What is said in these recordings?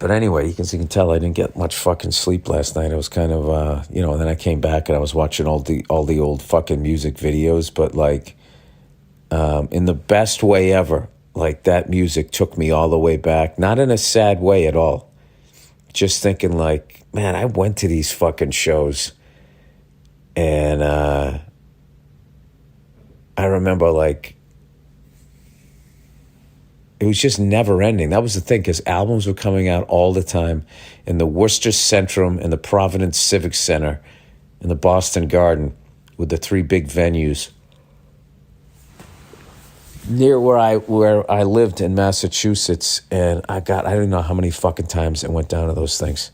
But anyway, you can tell I didn't get much fucking sleep last night. I was kind of, and then I came back and I was watching all the old fucking music videos, but like, in the best way ever. Like that music took me all the way back, not in a sad way at all. Just thinking like, man, I went to these fucking shows, and I remember like, it was just never ending. That was the thing, because albums were coming out all the time in the Worcester Centrum and the Providence Civic Center and the Boston Garden, with the three big venues near where I lived in Massachusetts. And I don't know how many fucking times I went down to those things.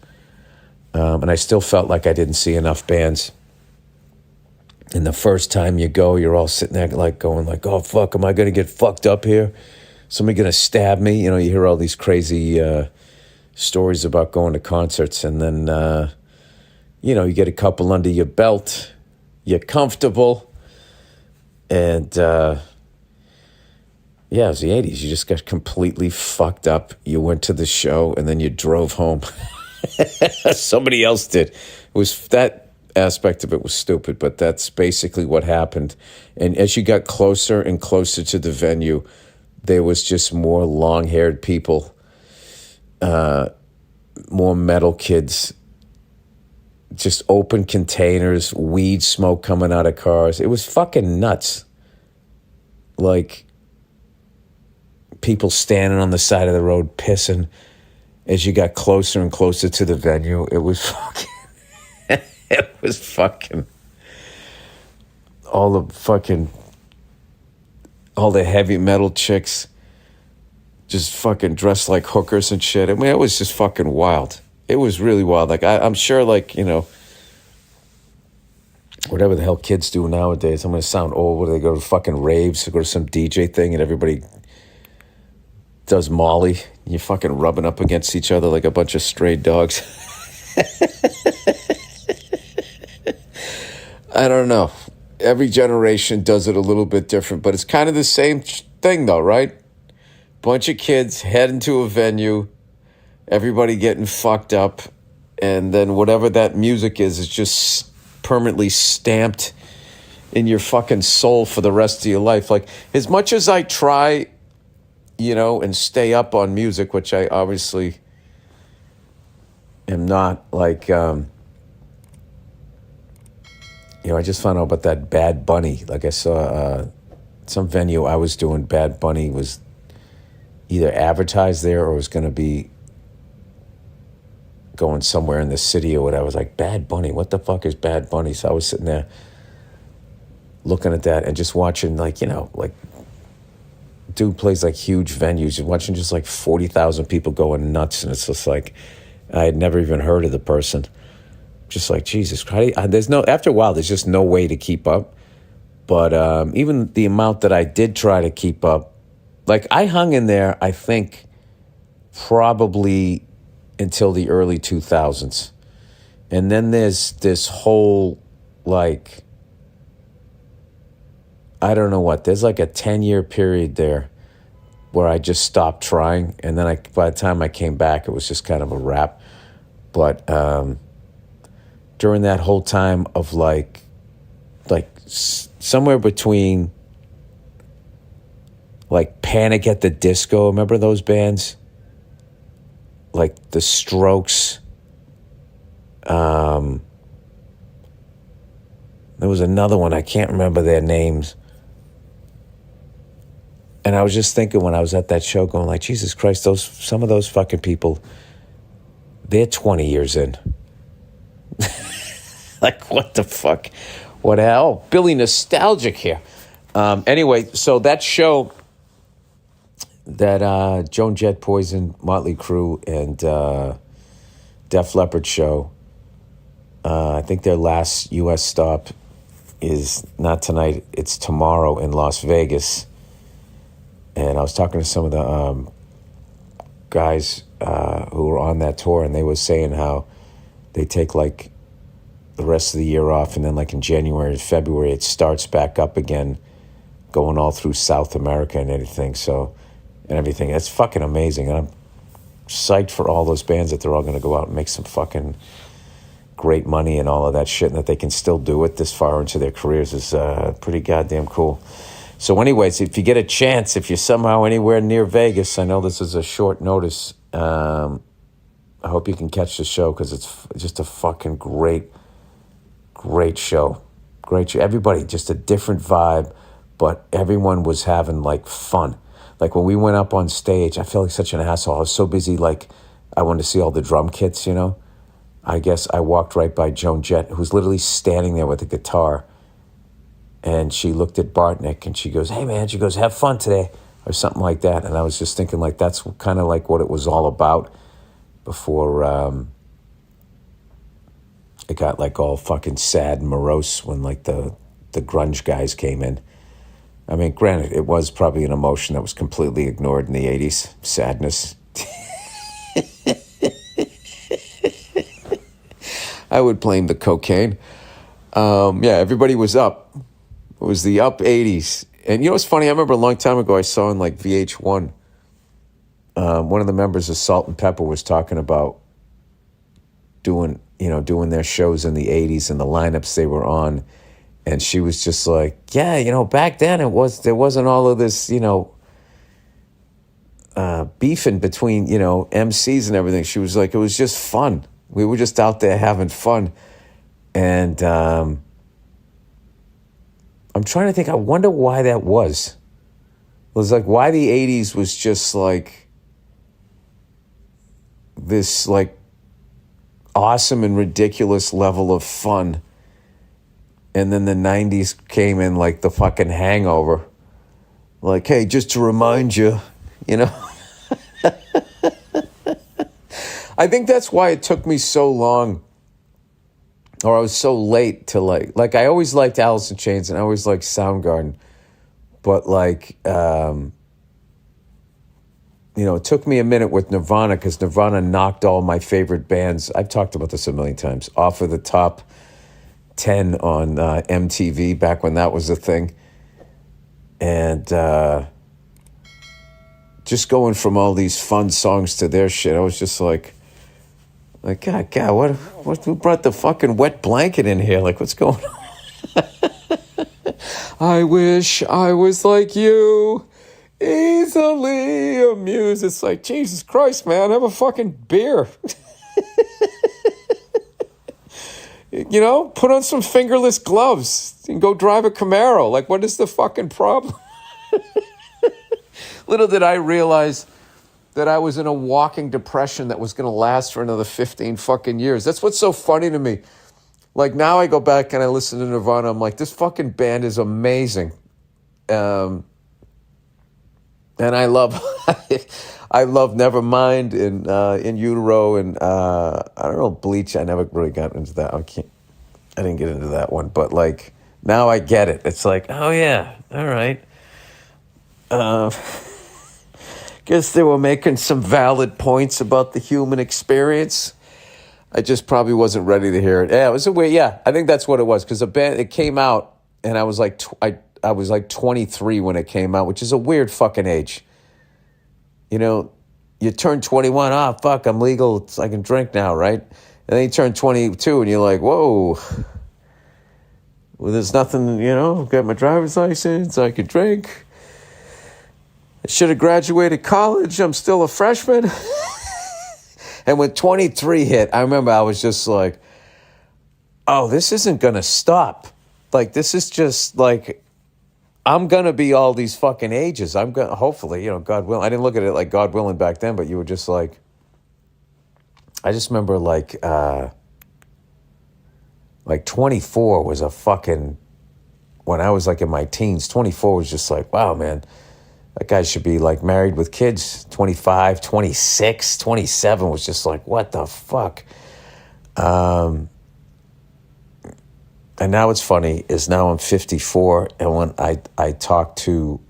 And I still felt like I didn't see enough bands. And the first time you go, you're all sitting there like going like, oh fuck, am I going to get fucked up here? Somebody going to stab me? You know, you hear all these crazy stories about going to concerts, and then, you get a couple under your belt, you're comfortable, and, it was the 80s. You just got completely fucked up. You went to the show, and then you drove home. Somebody else did. That aspect of it was stupid, but that's basically what happened. And as you got closer and closer to the venue, there was just more long-haired people, more metal kids, just open containers, weed smoke coming out of cars. It was fucking nuts. Like, people standing on the side of the road pissing as you got closer and closer to the venue. It was fucking, all the heavy metal chicks just fucking dressed like hookers and shit. I mean, it was just fucking wild. It was really wild. Like, I'm sure, like, whatever the hell kids do nowadays, I'm going to sound old, where they go to fucking raves, they go to some DJ thing, and everybody does Molly. You're fucking rubbing up against each other like a bunch of stray dogs. I don't know. Every generation does it a little bit different, but it's kind of the same thing though, right? Bunch of kids heading to a venue, everybody getting fucked up, and then whatever that music is just permanently stamped in your fucking soul for the rest of your life. Like, as much as I try, and stay up on music, which I obviously am not, like, I just found out about that Bad Bunny. Like, I saw some venue I was doing, Bad Bunny was either advertised there or was going to be going somewhere in the city or whatever. I was like, Bad Bunny? What the fuck is Bad Bunny? So I was sitting there looking at that and just watching, like, like, dude plays like huge venues. You're watching just like 40,000 people going nuts, and it's just like, I had never even heard of the person. Just like, Jesus Christ. After a while, there's just no way to keep up. But even the amount that I did try to keep up, like, I hung in there, I think, probably until the early 2000s. And then there's this whole, like, I don't know what, there's like a 10-year period there where I just stopped trying. And then by the time I came back, it was just kind of a wrap. But during that whole time of like somewhere between like Panic at the Disco, remember those bands? Like the Strokes. There was another one, I can't remember their names. And I was just thinking when I was at that show going like, Jesus Christ, some of those fucking people, they're 20 years in. Like, what the fuck? What hell? Billy Nostalgic here. Anyway, so that show, that Joan Jett Poison, Motley Crue, and Def Leppard show, I think their last U.S. stop is not tonight, it's tomorrow in Las Vegas. And I was talking to some of the guys who were on that tour, and they were saying how they take like the rest of the year off, and then like in January and February it starts back up again, going all through South America and everything. That's fucking amazing. And psyched for all those bands that they're all going to go out and make some fucking great money and all of that shit, and that they can still do it this far into their careers is pretty goddamn cool. So anyways, if you get a chance, if you're somehow anywhere near Vegas, I know this is a short notice, I hope you can catch the show, because it's just a fucking great show. Great show. Everybody, just a different vibe, but everyone was having like fun. Like when we went up on stage, I felt like such an asshole. I was so busy, like I wanted to see all the drum kits, you know. I guess I walked right by Joan Jett, who's literally standing there with a guitar. And she looked at Bartnick and she goes, "Hey man," she goes, "have fun today," or something like that. And I was just thinking, like, that's kind of like what it was all about before it got like all fucking sad and morose when like the grunge guys came in. I mean, granted, it was probably an emotion that was completely ignored in the 80s, sadness. I would blame the cocaine. Yeah, everybody was up. It was the up 80s. And you know what's funny? I remember a long time ago I saw in like VH1, one of the members of Salt and Pepper was talking about doing their shows in the 80s and the lineups they were on. And she was just like, yeah, back then there wasn't all of this, beefing between, MCs and everything. She was like, it was just fun. We were just out there having fun. And I'm trying to think, I wonder why that was. It was like why the 80s was just like this like awesome and ridiculous level of fun. And then the 90s came in like the fucking Hangover. Like, hey, just to remind you, I think that's why it took me so long, or I was so late to like I always liked Alice in Chains and I always liked Soundgarden. But like, it took me a minute with Nirvana, because Nirvana knocked all my favorite bands, I've talked about this a million times, off of the top 10 on MTV back when that was a thing. And just going from all these fun songs to their shit, I was just like God, what who brought the fucking wet blanket in here? Like, what's going on? I wish I was like you, easily amused. It's like, Jesus Christ, man, have a fucking beer. Put on some fingerless gloves and go drive a Camaro. Like, what is the fucking problem? Little did I realize that I was in a walking depression that was going to last for another 15 fucking years. That's what's so funny to me. Like, now I go back and I listen to Nirvana. I'm like, this fucking band is amazing. And I love I love Nevermind and In Utero and I don't know, Bleach. I never really got into that. I didn't get into that one, but like now I get it. It's like, oh yeah, all right. Guess they were making some valid points about the human experience. I just probably wasn't ready to hear it. Yeah, it was a weird. Yeah, I think that's what it was, because the band, it came out and I was like I was like 23 when it came out, which is a weird fucking age. You turn 21, fuck, I'm legal, I can drink now, right? And then you turn 22 and you're like, whoa, well, there's nothing, got my driver's license, I can drink. I should have graduated college, I'm still a freshman. And when 23 hit, I remember I was just like, oh, this isn't going to stop. Like, this is just like, I'm going to be all these fucking ages. I'm going to, hopefully, God willing. I didn't look at it like God willing back then, but you were just like, I just remember like 24 was a fucking, when I was like in my teens, 24 was just like, wow, man, that guy should be like married with kids. 25, 26, 27 was just like, what the fuck? And now it's funny, is now I'm 54, and when I talk to,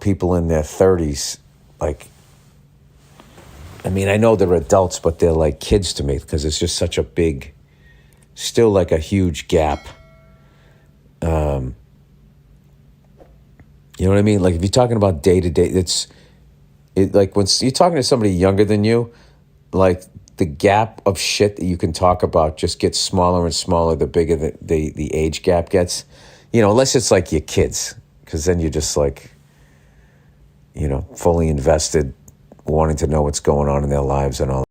people in their 30s, like, I mean, I know they're adults, but they're like kids to me, because it's just such a big, still like a huge gap. You know what I mean? Like, if you're talking about day to day, like when you're talking to somebody younger than you, like the gap of shit that you can talk about just gets smaller and smaller the bigger the age gap gets. You know, unless it's like your kids, because then you're just like, you know, fully invested, wanting to know what's going on in their lives and all